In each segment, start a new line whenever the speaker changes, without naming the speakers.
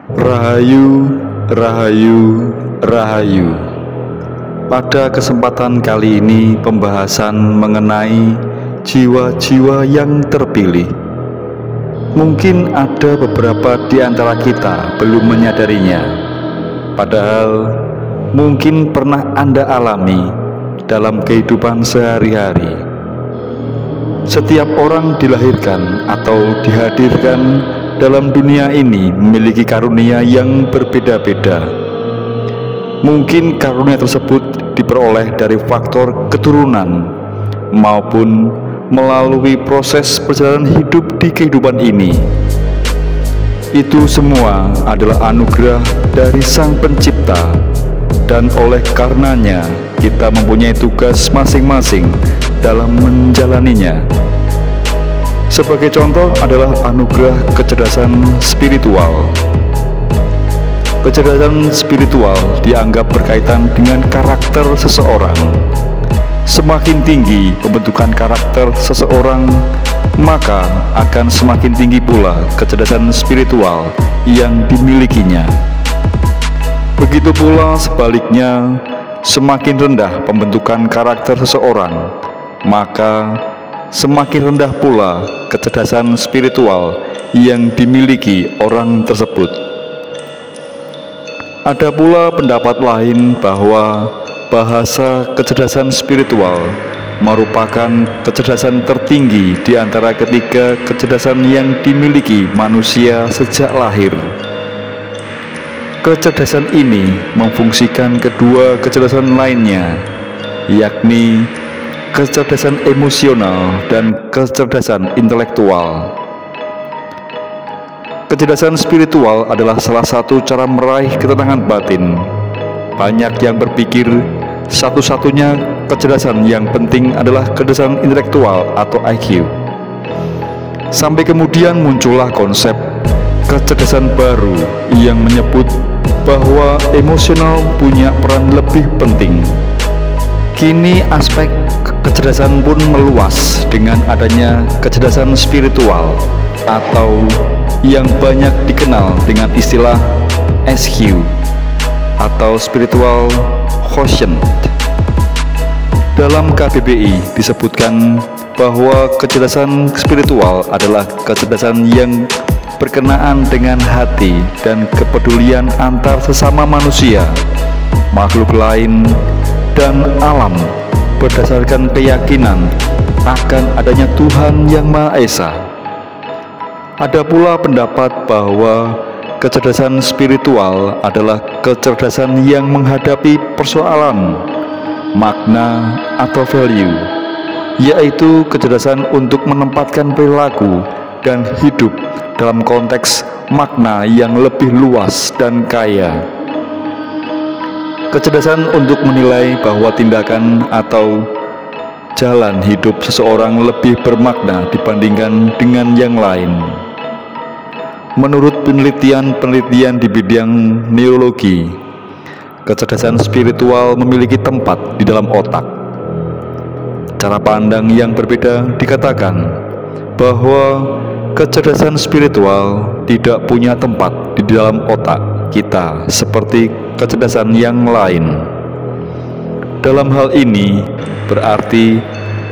Rahayu, rahayu, rahayu. Pada kesempatan kali ini pembahasan mengenai jiwa-jiwa yang terpilih. Mungkin ada beberapa di antara kita belum menyadarinya. Padahal mungkin pernah Anda alami dalam kehidupan sehari-hari. Setiap orang dilahirkan atau dihadirkan dalam dunia ini memiliki karunia yang berbeda-beda. Mungkin karunia tersebut diperoleh dari faktor keturunan maupun melalui proses perjalanan hidup di kehidupan ini. Itu semua adalah anugerah dari Sang Pencipta, dan oleh karenanya kita mempunyai tugas masing-masing dalam menjalaninya. Sebagai contoh adalah anugerah kecerdasan spiritual. Kecerdasan spiritual dianggap berkaitan dengan karakter seseorang. Semakin tinggi pembentukan karakter seseorang, maka akan semakin tinggi pula kecerdasan spiritual yang dimilikinya. Begitu pula sebaliknya, semakin rendah pembentukan karakter seseorang, maka semakin rendah pula kecerdasan spiritual yang dimiliki orang tersebut. Ada pula pendapat lain bahwa bahasa kecerdasan spiritual merupakan kecerdasan tertinggi di antara ketiga kecerdasan yang dimiliki manusia sejak lahir. Kecerdasan ini memfungsikan kedua kecerdasan lainnya, yakni kecerdasan emosional dan kecerdasan intelektual. Kecerdasan spiritual adalah salah satu cara meraih ketenangan batin. Banyak yang berpikir satu-satunya kecerdasan yang penting adalah kecerdasan intelektual atau IQ. Sampai kemudian muncullah konsep kecerdasan baru yang menyebut bahwa emosional punya peran lebih penting. Kini aspek kecerdasan pun meluas dengan adanya kecerdasan spiritual atau yang banyak dikenal dengan istilah SQ atau spiritual quotient. Dalam KBBI disebutkan bahwa kecerdasan spiritual adalah kecerdasan yang berkenaan dengan hati dan kepedulian antar sesama manusia, makhluk lain, dan alam berdasarkan keyakinan akan adanya Tuhan Yang Maha Esa. Ada pula pendapat bahwa kecerdasan spiritual adalah kecerdasan yang menghadapi persoalan, makna, atau value, yaitu kecerdasan untuk menempatkan perilaku dan hidup dalam konteks makna yang lebih luas dan kaya. Kecerdasan untuk menilai bahwa tindakan atau jalan hidup seseorang lebih bermakna dibandingkan dengan yang lain. Menurut penelitian di bidang neurologi, kecerdasan spiritual memiliki tempat di dalam otak. Cara pandang yang berbeda dikatakan bahwa kecerdasan spiritual tidak punya tempat di dalam otak kita seperti kecerdasan yang lain. Dalam hal ini berarti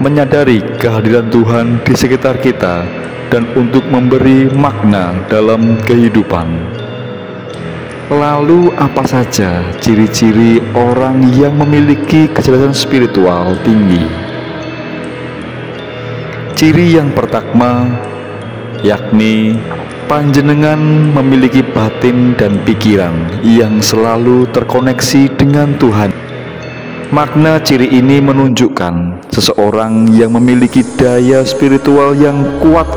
menyadari kehadiran Tuhan di sekitar kita dan untuk memberi makna dalam kehidupan. Lalu apa saja ciri-ciri orang yang memiliki kecerdasan spiritual tinggi? Ciri yang pertama yakni panjenengan memiliki batin dan pikiran yang selalu terkoneksi dengan Tuhan. Makna ciri ini menunjukkan seseorang yang memiliki daya spiritual yang kuat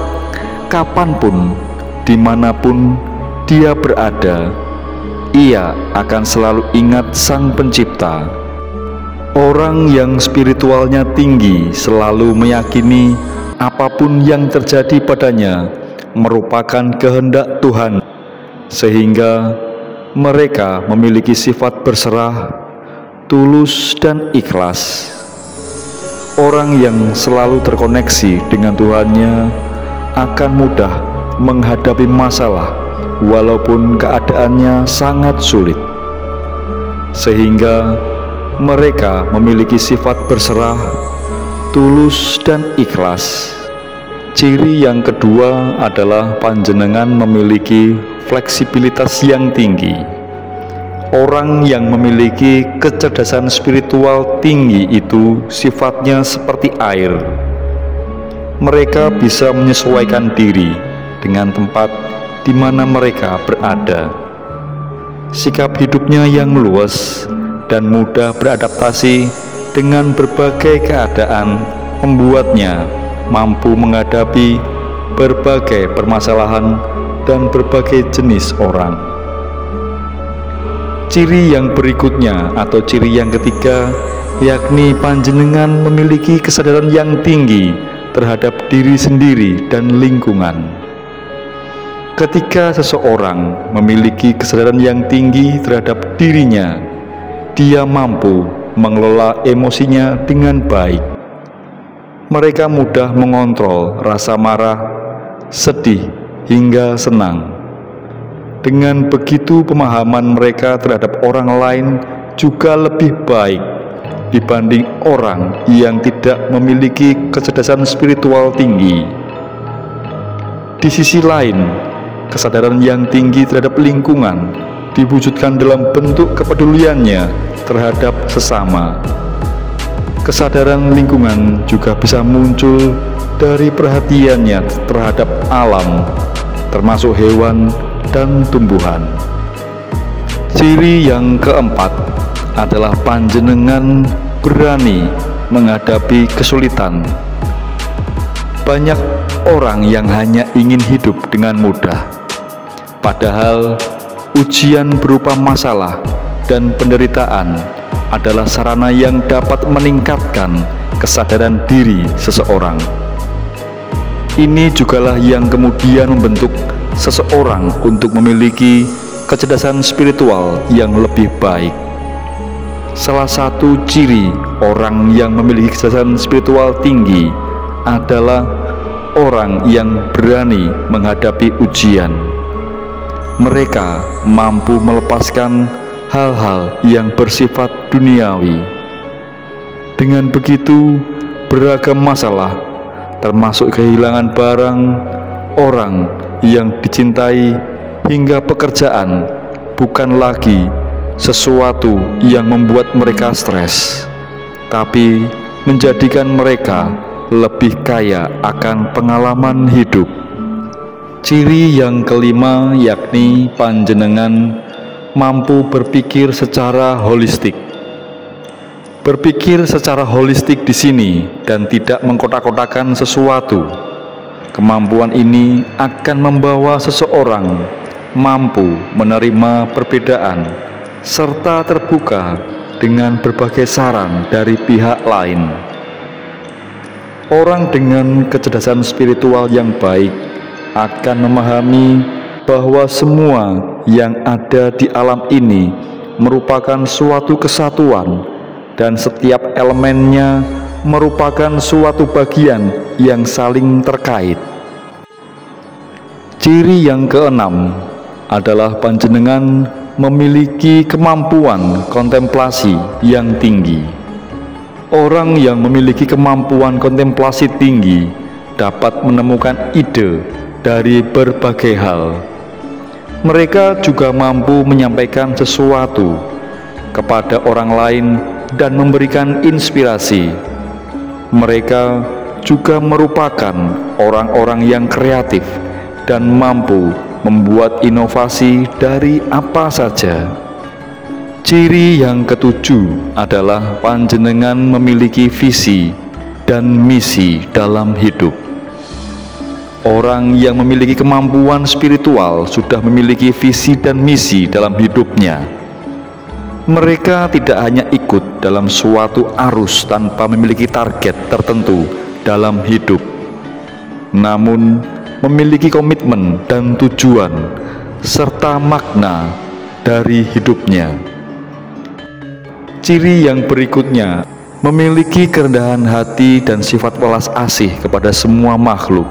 kapanpun, dimanapun dia berada, ia akan selalu ingat Sang Pencipta. Orang yang spiritualnya tinggi selalu meyakini apapun yang terjadi padanya merupakan kehendak Tuhan, sehingga mereka memiliki sifat berserah, tulus, dan ikhlas. Orang yang selalu terkoneksi dengan Tuhannya akan mudah menghadapi masalah walaupun keadaannya sangat sulit, sehingga mereka memiliki sifat berserah, tulus, dan ikhlas. Ciri yang kedua adalah panjenengan memiliki fleksibilitas yang tinggi. Orang yang memiliki kecerdasan spiritual tinggi itu sifatnya seperti air. Mereka bisa menyesuaikan diri dengan tempat di mana mereka berada. Sikap hidupnya yang luas dan mudah beradaptasi dengan berbagai keadaan membuatnya mampu menghadapi berbagai permasalahan dan berbagai jenis orang. Ciri yang berikutnya atau ciri yang ketiga, yakni panjenengan memiliki kesadaran yang tinggi terhadap diri sendiri dan lingkungan. Ketika seseorang memiliki kesadaran yang tinggi terhadap dirinya, dia mampu mengelola emosinya dengan baik. Mereka mudah mengontrol rasa marah, sedih, hingga senang. Dengan begitu, pemahaman mereka terhadap orang lain juga lebih baik dibanding orang yang tidak memiliki kecerdasan spiritual tinggi. Di sisi lain, kesadaran yang tinggi terhadap lingkungan diwujudkan dalam bentuk kepeduliannya terhadap sesama. Kesadaran lingkungan juga bisa muncul dari perhatiannya terhadap alam, termasuk hewan dan tumbuhan. Ciri yang keempat adalah panjenengan berani menghadapi kesulitan. Banyak orang yang hanya ingin hidup dengan mudah, padahal ujian berupa masalah dan penderitaan adalah sarana yang dapat meningkatkan kesadaran diri seseorang. Ini jugalah yang kemudian membentuk seseorang untuk memiliki kecerdasan spiritual yang lebih baik. Salah satu ciri orang yang memiliki kecerdasan spiritual tinggi adalah orang yang berani menghadapi ujian. Mereka mampu melepaskan hal-hal yang bersifat duniawi. Dengan begitu, beragam masalah, termasuk kehilangan barang, orang yang dicintai, hingga pekerjaan, bukan lagi sesuatu yang membuat mereka stres, tapi menjadikan mereka lebih kaya akan pengalaman hidup. Ciri yang kelima yakni panjenengan mampu berpikir secara holistik. Berpikir secara holistik di sini dan tidak mengkotak-kotakan sesuatu. Kemampuan ini akan membawa seseorang mampu menerima perbedaan serta terbuka dengan berbagai saran dari pihak lain. Orang dengan kecerdasan spiritual yang baik akan memahami bahwa semua yang ada di alam ini merupakan suatu kesatuan dan setiap elemennya merupakan suatu bagian yang saling terkait. Ciri yang keenam adalah panjenengan memiliki kemampuan kontemplasi yang tinggi. Orang yang memiliki kemampuan kontemplasi tinggi dapat menemukan ide dari berbagai hal. Mereka juga mampu menyampaikan sesuatu kepada orang lain dan memberikan inspirasi. Mereka juga merupakan orang-orang yang kreatif dan mampu membuat inovasi dari apa saja. Ciri yang ketujuh adalah panjenengan memiliki visi dan misi dalam hidup. Orang yang memiliki kemampuan spiritual sudah memiliki visi dan misi dalam hidupnya. Mereka tidak hanya ikut dalam suatu arus tanpa memiliki target tertentu dalam hidup, namun memiliki komitmen dan tujuan serta makna dari hidupnya. Ciri yang berikutnya, memiliki kerendahan hati dan sifat welas asih kepada semua makhluk.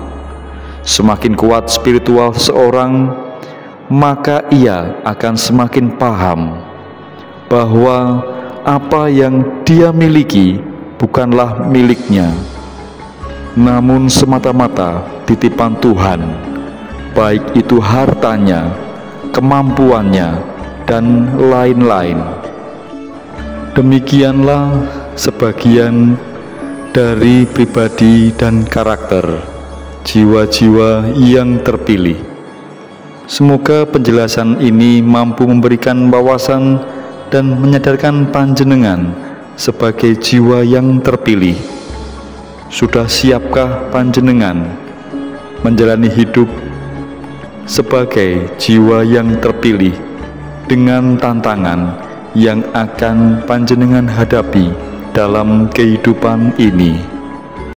Semakin kuat spiritual seseorang, maka ia akan semakin paham bahwa apa yang dia miliki bukanlah miliknya, namun semata-mata titipan Tuhan, baik itu hartanya, kemampuannya, dan lain-lain. Demikianlah sebagian dari pribadi dan karakter jiwa-jiwa yang terpilih. Semoga penjelasan ini mampu memberikan wawasan dan menyadarkan panjenengan sebagai jiwa yang terpilih. Sudah siapkah panjenengan menjalani hidup sebagai jiwa yang terpilih dengan tantangan yang akan panjenengan hadapi dalam kehidupan ini?